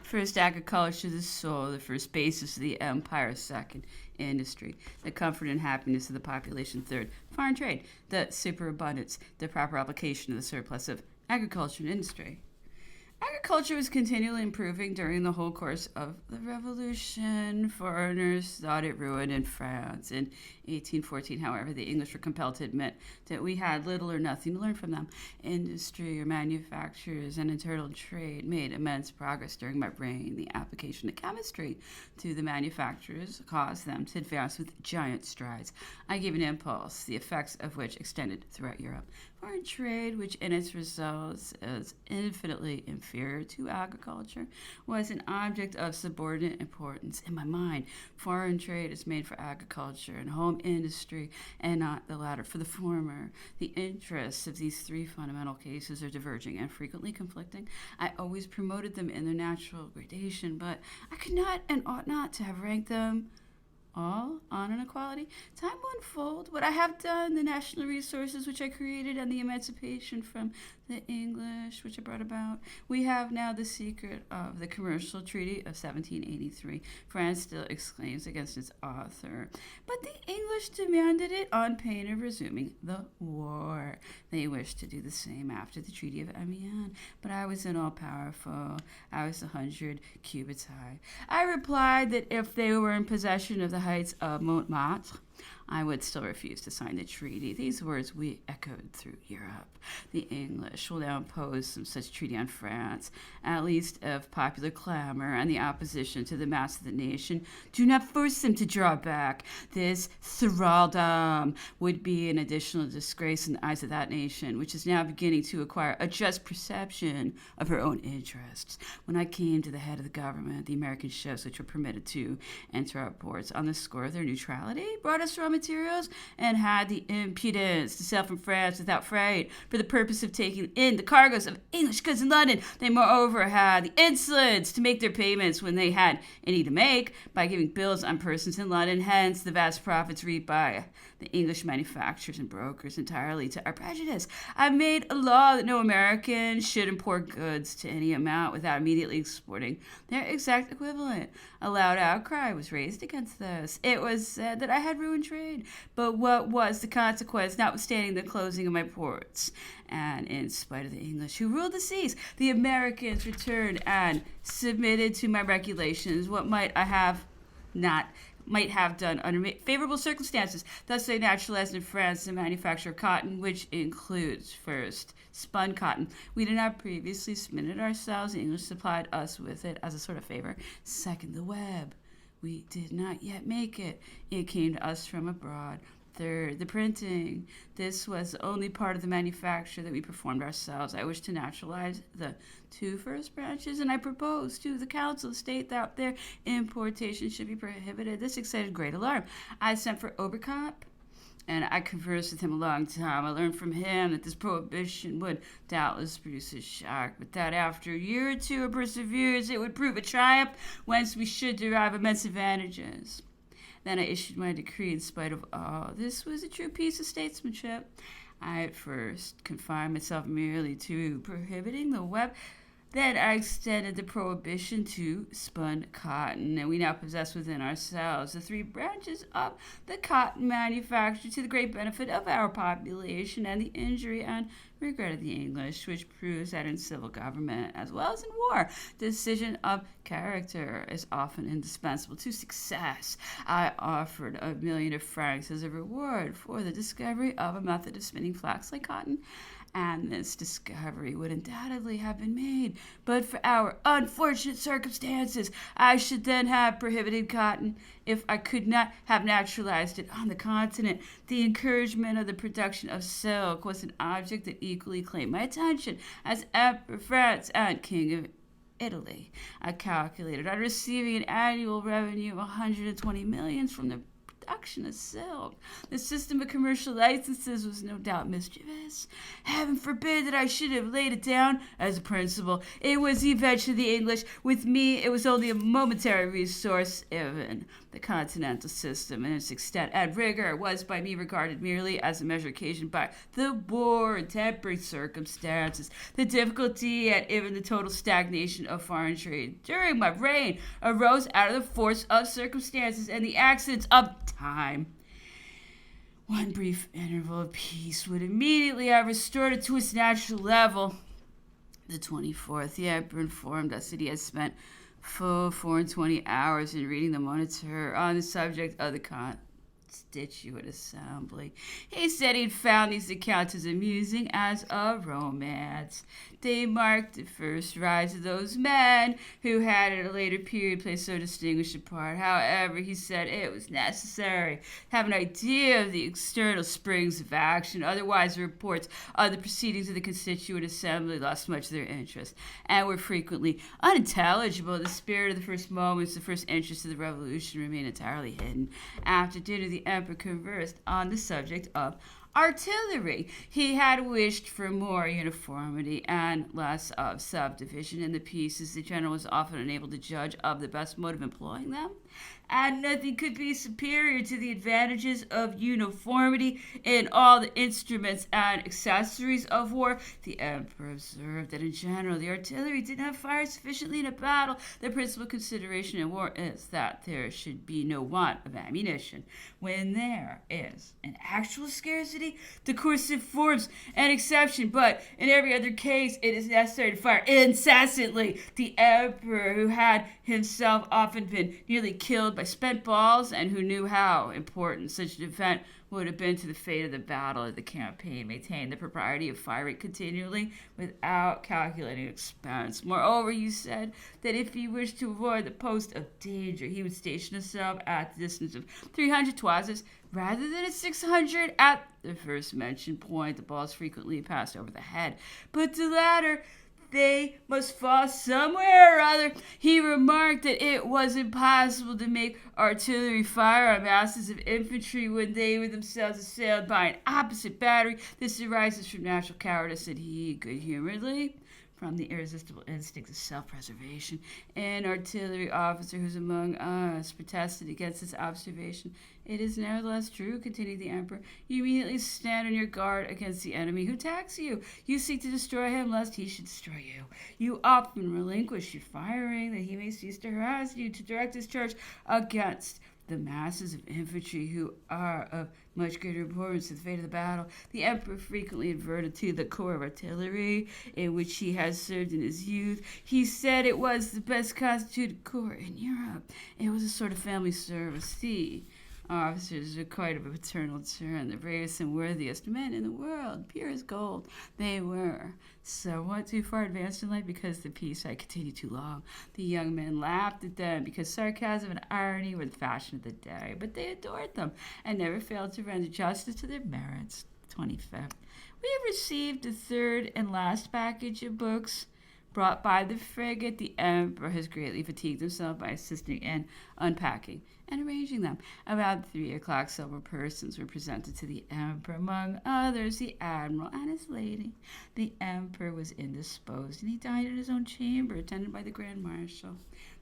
First, agriculture, the soul, the first basis of the empire. Second, industry, the comfort and happiness of the population. Third, foreign trade, the superabundance, the proper application of the surplus of agriculture and industry. Agriculture was continually improving during the whole course of the Revolution. Foreigners thought it ruined in France. In 1814, however, the English were compelled to admit that we had little or nothing to learn from them. Industry, or manufactures, and internal trade made immense progress during my reign. The application of chemistry to the manufacturers caused them to advance with giant strides. I gave an impulse, the effects of which extended throughout Europe. Foreign trade, which in its results is infinitely inferior to agriculture, was an object of subordinate importance in my mind. Foreign trade is made for agriculture and home industry, and not the latter for the former. The interests of these three fundamental cases are diverging and frequently conflicting. I always promoted them in their natural gradation, but I could not and ought not to have ranked them all on an equality. Time will unfold what I have done, the national resources which I created, and the emancipation from the English which I brought about. We have now the secret of the commercial treaty of 1783. France still exclaims against its author, but the English demanded it on pain of resuming the war. They wished to do the same after the treaty of Amiens, but I was all-powerful. I was 100 cubits high. I replied that if they were in possession of the heights of Montmartre, I would still refuse to sign the treaty. These words we echoed through Europe. The English will now impose some such treaty on France, at least if popular clamor and the opposition to the mass of the nation do not force them to draw back. This thraldom would be an additional disgrace in the eyes of that nation, which is now beginning to acquire a just perception of her own interests. When I came to the head of the government, the American ships which were permitted to enter our ports on the score of their neutrality brought us raw materials and had the impudence to sail from France without freight for the purpose of taking in the cargoes of English goods in London. They moreover had the insolence to make their payments when they had any to make by giving bills on persons in London, hence the vast profits reaped by the English manufacturers and brokers entirely to our prejudice. I made a law that no American should import goods to any amount without immediately exporting their exact equivalent. A loud outcry was raised against this. It was said that I had ruined trade, but what was the consequence, notwithstanding the closing of my ports? And in spite of the English who ruled the seas, the Americans returned and submitted to my regulations. What might have done under favorable circumstances. Thus, they naturalized in France the manufacture of cotton, which includes, first, spun cotton. We did not previously spin it ourselves. The English supplied us with it as a sort of favor. Second, the web. We did not yet make it. It came to us from abroad. Third, the printing. This was the only part of the manufacture that we performed ourselves. I wish to naturalize the two first branches, and I proposed to the Council of State that their importation should be prohibited. This excited great alarm. I sent for Oberkamp, and I conversed with him a long time. I learned from him that this prohibition would doubtless produce a shock, but that after a year or two of perseverance, it would prove a triumph, whence we should derive immense advantages. Then I issued my decree in spite of all. This was a true piece of statesmanship. I at first confined myself merely to prohibiting the web. Then I extended the prohibition to spun cotton, and we now possess within ourselves the three branches of the cotton manufacture to the great benefit of our population and the injury and regret of the English, which proves that in civil government as well as in war, decision of character is often indispensable to success. I offered 1,000,000 of francs as a reward for the discovery of a method of spinning flax like cotton, and this discovery would undoubtedly have been made, but for our unfortunate circumstances. I should then have prohibited cotton if I could not have naturalized it on the continent. The encouragement of the production of silk was an object that equally claimed my attention. As Emperor of France and King of Italy, I calculated on receiving an annual revenue of 120 millions from the production fraction of silk. The system of commercial licenses was no doubt mischievous. Heaven forbid that I should have laid it down as a principle. It was the invention of the English. With me, it was only a momentary resource. Even the continental system and its extent and rigor was by me regarded merely as a measure occasioned by the war and temporary circumstances. The difficulty and even the total stagnation of foreign trade during my reign arose out of the force of circumstances and the accidents of time. One brief interval of peace would immediately have restored it to its natural level. The 24th, the Emperor informed us that he had spent full 24 hours in reading the Moniteur on the subject of the Constituent Assembly. He said he'd found these accounts as amusing as a romance. They marked the first rise of those men who had at a later period played so distinguished a part. However, he said it was necessary to have an idea of the external springs of action. Otherwise, the reports of the proceedings of the Constituent Assembly lost much of their interest and were frequently unintelligible. The spirit of the first moments, the first interests of the revolution remained entirely hidden. After dinner, the Emperor conversed on the subject of artillery. He had wished for more uniformity and less of subdivision in the pieces. The general was often unable to judge of the best mode of employing them, and nothing could be superior to the advantages of uniformity in all the instruments and accessories of war. The Emperor observed that in general the artillery did not fire sufficiently in a battle. The principal consideration in war is that there should be no want of ammunition. When there is an actual scarcity, the course forms an exception, but in every other case it is necessary to fire incessantly. The Emperor, who had himself often been nearly killed by spent balls and who knew how important such an event would have been to the fate of the battle of the campaign, maintained the propriety of firing continually without calculating expense. Moreover, you said that if he wished to avoid the post of danger, he would station himself at the distance of 300 toises rather than at 600 at the first mentioned point. The balls frequently passed over the head, but the latter, they must fall somewhere or other. He remarked that it was impossible to make artillery fire on masses of infantry when they were themselves assailed by an opposite battery. This arises from natural cowardice, said he good-humoredly, from the irresistible instinct of self-preservation. An artillery officer who's among us protested against this observation. It is nevertheless true, continued the Emperor. You immediately stand on your guard against the enemy who attacks you. You seek to destroy him lest he should destroy you. You often relinquish your firing that he may cease to harass you, to direct his charge against the masses of infantry who are of much greater importance to the fate of the battle. The Emperor frequently adverted to the Corps of Artillery, in which he had served in his youth. He said it was the best constituted corps in Europe. It was a sort of family service. The officers were quite of a paternal turn, the bravest and worthiest men in the world, pure as gold. They were somewhat too far advanced in life because the peace had continued too long. The young men laughed at them because sarcasm and irony were the fashion of the day, but they adored them and never failed to render justice to their merits. 25th. We have received the third and last package of books brought by the frigate. The Emperor has greatly fatigued himself by assisting in unpacking and arranging them. About 3 o'clock, several persons were presented to the Emperor, among others the Admiral and his lady. The Emperor was indisposed, and he dined in his own chamber, attended by the Grand Marshal.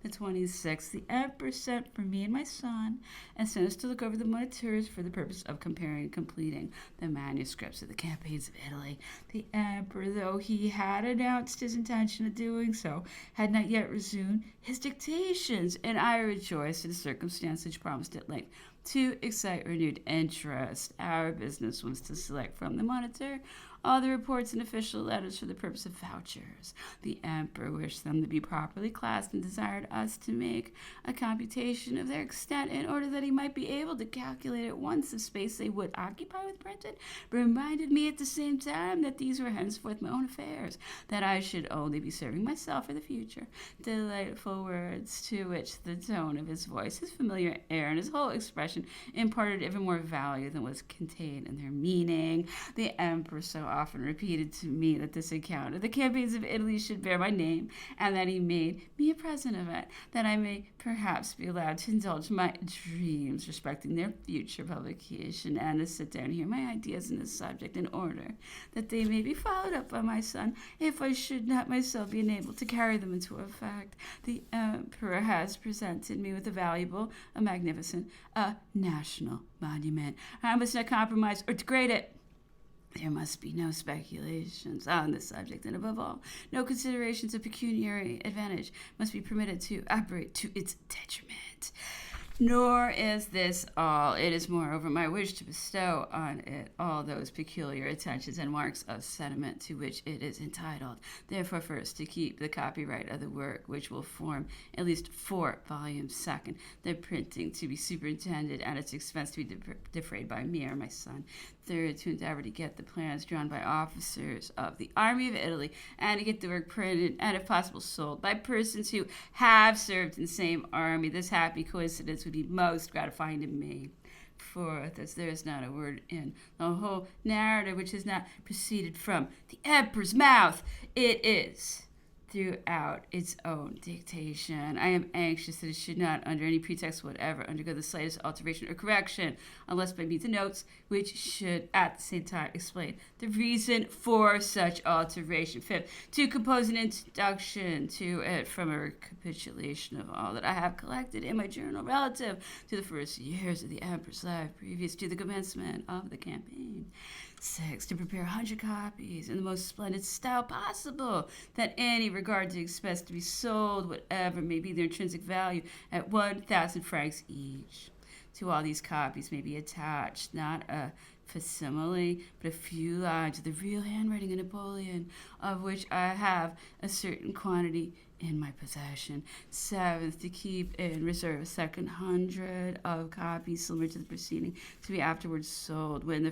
The 26th, the Emperor sent for me and my son, and sent us to look over the Moniteurs for the purpose of comparing and completing the manuscripts of the campaigns of Italy. The Emperor, though he had announced his intention of doing so, had not yet resumed his dictations, and I rejoiced in a circumstance which promised at length to excite renewed interest. Our business was to select from the Moniteur all the reports and official letters for the purpose of vouchers. The Emperor wished them to be properly classed and desired us to make a computation of their extent in order that he might be able to calculate at once the space they would occupy with printed, but reminded me at the same time that these were henceforth my own affairs, that I should only be serving myself for the future. Delightful words, to which the tone of his voice, his familiar air, and his whole expression expression imparted even more value than was contained in their meaning. The emperor so often repeated to me that this account of the campaigns of Italy should bear my name, and that he made me a present of it, that I may perhaps be allowed to indulge my dreams respecting their future publication, and to sit down and hear my ideas in this subject in order that they may be followed up by my son, if I should not myself be enabled to carry them into effect. The emperor has presented me with a valuable, a magnificent, a national monument. I must not compromise or degrade it. There must be no speculations on this subject, and above all, no considerations of pecuniary advantage must be permitted to operate to its detriment. Nor is this all. It is, moreover, my wish to bestow on it all those peculiar attentions and marks of sentiment to which it is entitled. Therefore, first, to keep the copyright of the work, which will form at least 4 volumes. Second, the printing to be superintended at its expense to be defrayed by me or my son. Third, to endeavor to get the plans drawn by officers of the Army of Italy, and to get the work printed and, if possible, sold by persons who have served in the same army. This happy coincidence would be most gratifying to me. Fourth, as there is not a word in the whole narrative which has not proceeded from the emperor's mouth, it is throughout its own dictation. I am anxious that it should not, under any pretext whatever, undergo the slightest alteration or correction, unless by means of notes, which should at the same time explain the reason for such alteration. Fifth, to compose an introduction to it from a recapitulation of all that I have collected in my journal relative to the first years of the emperor's life previous to the commencement of the campaign. 6, to prepare 100 copies in the most splendid style possible, that any regard to expense to be sold, whatever may be their intrinsic value, at 1,000 francs each. To all these copies may be attached not a facsimile, but a few lines of the real handwriting of Napoleon, of which I have a certain quantity in my possession. 7th, to keep in reserve a second 100 of copies similar to the preceding, to be afterwards sold when the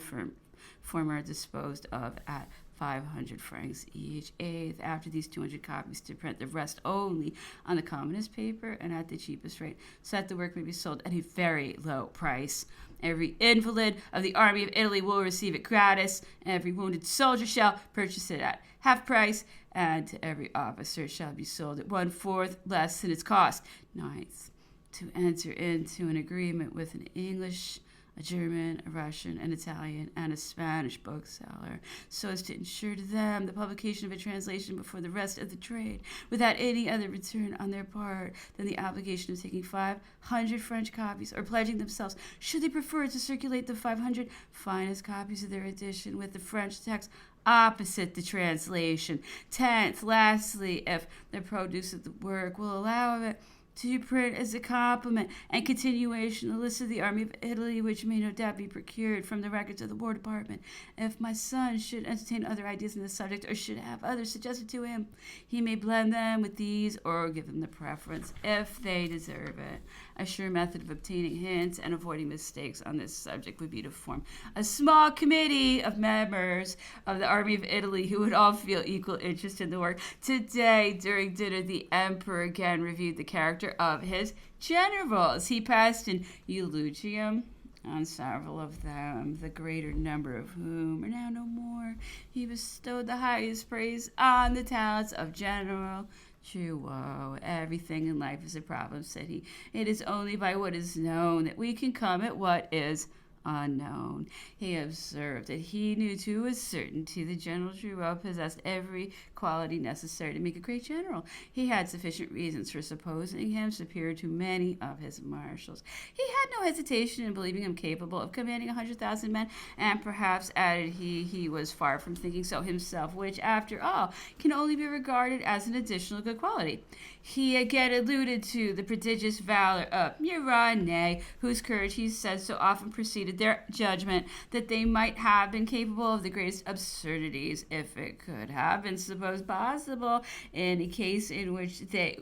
former are disposed of at 500 francs each. 8th, after these 200 copies, to print the rest only on the commonest paper and at the cheapest rate, so that the work may be sold at a very low price. Every invalid of the Army of Italy will receive it gratis. Every wounded soldier shall purchase it at half price, and to every officer it shall be sold at 1/4 less than its cost. 9th, to enter into an agreement with an English, a German, a Russian, an Italian, and a Spanish bookseller, so as to ensure to them the publication of a translation before the rest of the trade, without any other return on their part than the obligation of taking 500 French copies, or pledging themselves, should they prefer to circulate the 500 finest copies of their edition with the French text opposite the translation. 10th, lastly, if the produce of the work will allow of it, to print as a complement and continuation a list of the Army of Italy, which may no doubt be procured from the records of the War Department. If my son should entertain other ideas on this subject, or should have others suggested to him, he may blend them with these, or give them the preference if they deserve it. A sure method of obtaining hints and avoiding mistakes on this subject would be to form a small committee of members of the Army of Italy who would all feel equal interest in the work. Today, during dinner, the emperor again reviewed the character of his generals. He passed an eulogium on several of them, the greater number of whom are now no more. He bestowed the highest praise on the talents of General Drouot. Everything in life is a problem, said he. It is only by what is known that we can come at what is unknown. He observed that he knew to a certainty that General Drouot possessed every quality necessary to make a great general. He had sufficient reasons for supposing him superior to many of his marshals. He had no hesitation in believing him capable of commanding 100,000 men, and perhaps, added he was far from thinking so himself, which, after all, can only be regarded as an additional good quality. He again alluded to the prodigious valor of Murat, whose courage, he said, so often preceded their judgment that they might have been capable of the greatest absurdities, if it could have been supposed possible, in a case in which they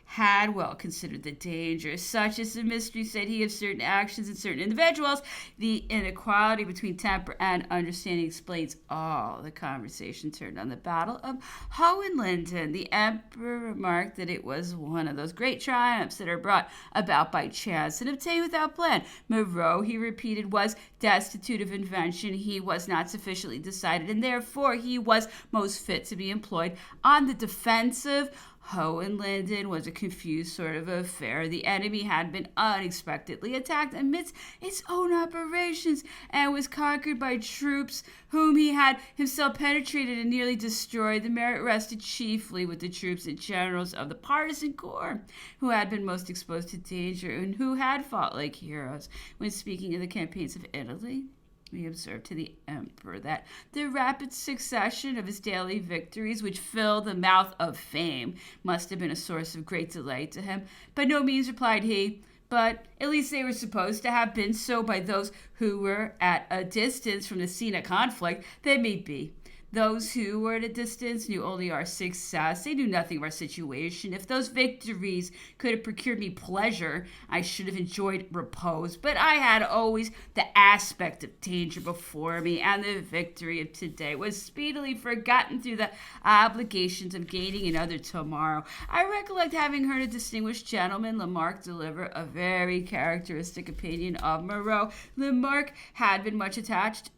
had well considered the danger. Such is the mystery, said he, of certain actions in certain individuals. The inequality between temper and understanding explains all. The conversation turned on the Battle of Hohenlinden. The emperor remarked that it was one of those great triumphs that are brought about by chance and obtained without plan. Moreau, he repeated, was destitute of invention. He was not sufficiently decided, and therefore he was most fit to be employed on the defensive. Hohenlinden was a confused sort of affair. The enemy had been unexpectedly attacked amidst its own operations and was conquered by troops whom he had himself penetrated and nearly destroyed. The merit rested chiefly with the troops and generals of the partisan corps, who had been most exposed to danger and who had fought like heroes. When speaking of the campaigns of Italy, we observed to the emperor that the rapid succession of his daily victories, which filled the mouth of fame, must have been a source of great delight to him. By no means, replied he, but at least they were supposed to have been so by those who were at a distance from the scene of conflict. They may be. Those who were at a distance knew only our success. They knew nothing of our situation. If those victories could have procured me pleasure, I should have enjoyed repose. But I had always the aspect of danger before me, and the victory of today was speedily forgotten through the obligations of gaining another tomorrow. I recollect having heard a distinguished gentleman, Lamarck, deliver a very characteristic opinion of Moreau. Lamarck had been much attached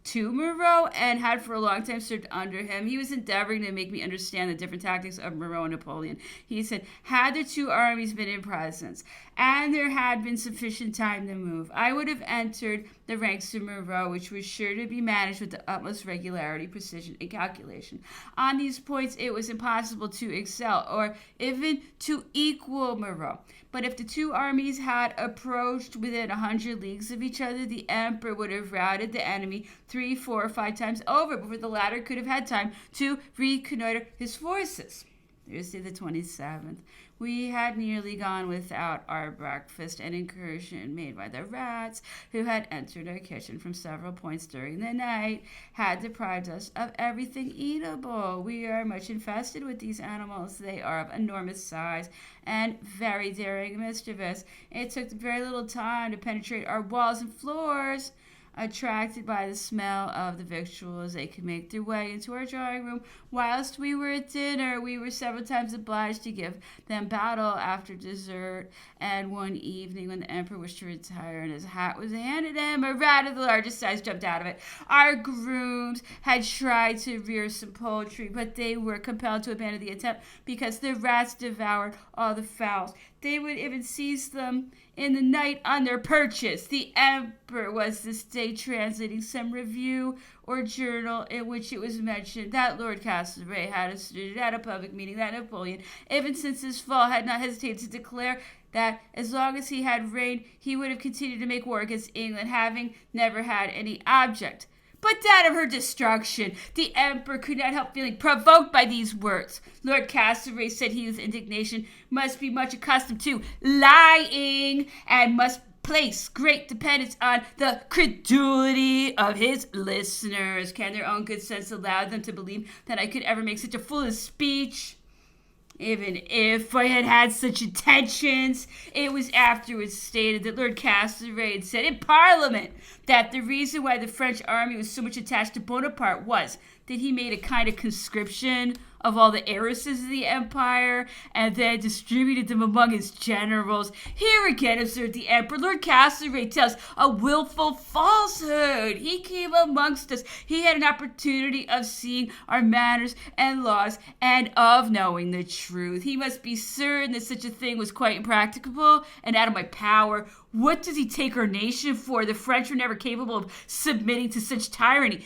to Moreau and had for a long time served under him. He was endeavoring to make me understand the different tactics of Moreau and Napoleon. He said, had the two armies been in presence and there had been sufficient time to move, I would have entered the ranks of Moreau, which was sure to be managed with the utmost regularity, precision, and calculation. On these points, it was impossible to excel or even to equal Moreau. But if the two armies had approached within 100 leagues of each other, the emperor would have routed the enemy 3, 4, or 5 times over before the latter could have had time to reconnoiter his forces. Thursday the 27th. We had nearly gone without our breakfast. An incursion made by the rats, who had entered our kitchen from several points during the night, had deprived us of everything eatable. We are much infested with these animals. They are of enormous size and very daring and mischievous. It took very little time to penetrate our walls and floors. Attracted by the smell of the victuals, they could make their way into our drawing room. Whilst we were at dinner, we were several times obliged to give them battle after dessert. And one evening, when the emperor wished to retire and his hat was handed him, a rat of the largest size jumped out of it. Our grooms had tried to rear some poultry, but they were compelled to abandon the attempt because the rats devoured all the fowls. They would even seize them in the night on their perches. The emperor was this day translating some review or journal in which it was mentioned that Lord Castlereagh had asserted at a public meeting that Napoleon, even since his fall, had not hesitated to declare that as long as he had reigned, he would have continued to make war against England, having never had any object but that of her destruction. The emperor could not help feeling provoked by these words. Lord Castlereagh said he, with indignation, must be much accustomed to lying and must place great dependence on the credulity of his listeners. Can their own good sense allow them to believe that I could ever make such a foolish speech? Even if I had had such intentions, it was afterwards stated that Lord Castlereagh had said in Parliament that the reason why the French army was so much attached to Bonaparte was that he made a kind of conscription of all the heiresses of the empire and then distributed them among his generals. Here again, observed the emperor, Lord Castlereagh tells a willful falsehood. He came amongst us. He had an opportunity of seeing our manners and laws and of knowing the truth. He must be certain that such a thing was quite impracticable and out of my power. What does he take our nation for? The French were never capable of submitting to such tyranny.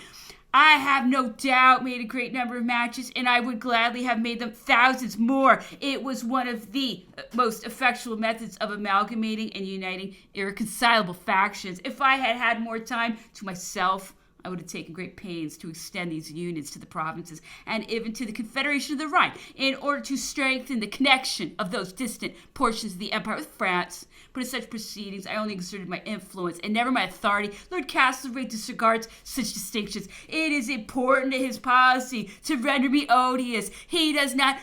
I have no doubt made a great number of matches, and I would gladly have made them thousands more. It was one of the most effectual methods of amalgamating and uniting irreconcilable factions. If I had had more time to myself, I would have taken great pains to extend these unions to the provinces and even to the Confederation of the Rhine in order to strengthen the connection of those distant portions of the empire with France. But in such proceedings, I only exerted my influence and never my authority. Lord Castlereagh disregards such distinctions. It is important to his policy to render me odious. He does not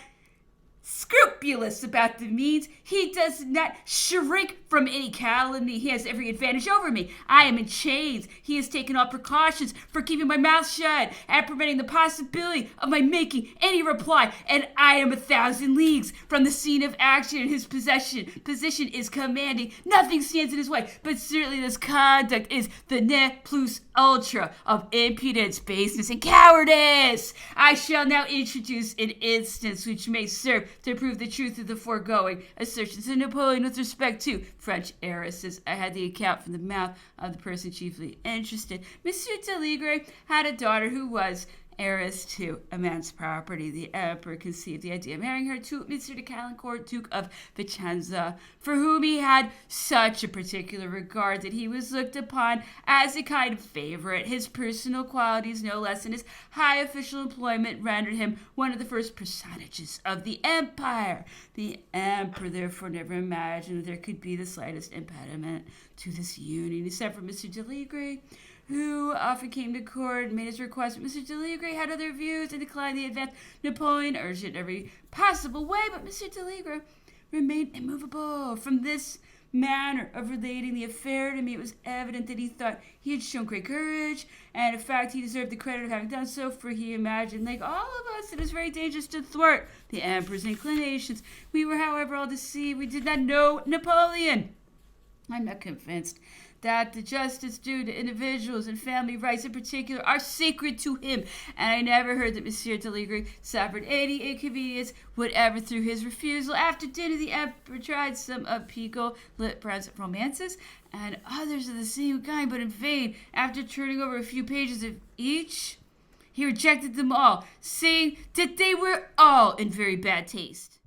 scrupulous about the means. He does not shrink from any calumny. He has every advantage over me. I am in chains. He has taken all precautions for keeping my mouth shut and preventing the possibility of my making any reply. And I am 1,000 leagues from the scene of action, and his position is commanding. Nothing stands in his way, but certainly this conduct is the ne plus ultra of impudence, baseness, and cowardice. I shall now introduce an instance which may serve to prove the truth of the foregoing assertions of Napoleon with respect to French heiresses. I had the account from the mouth of the person chiefly interested. Monsieur d'Aligre had a daughter who was heiress to immense property. The emperor conceived the idea of marrying her to Monsieur de Caulaincourt, Duke of Vicenza, for whom he had such a particular regard that he was looked upon as a kind of favorite. His personal qualities, no less than his high official employment, rendered him one of the first personages of the empire. The emperor therefore never imagined that there could be the slightest impediment to this union, except for Monsieur d'Aligre, who often came to court and made his request. But Mr. d'Aligre had other views and declined the advance. Napoleon urged it in every possible way, but Mr. d'Aligre remained immovable. From this manner of relating the affair to me, it was evident that he thought he had shown great courage, and in fact he deserved the credit of having done so, for he imagined, like all of us, it is very dangerous to thwart the emperor's inclinations. We were, however, all deceived. We did not know Napoleon. I'm not convinced that the justice due to individuals and family rights in particular are sacred to him, and I never heard that Monsieur d'Aligre suffered any inconvenience whatever through his refusal. After dinner, the emperor tried some of Pigault-Lit-Brown's romances and others of the same kind, but in vain. After turning over a few pages of each, he rejected them all, saying that they were all in very bad taste.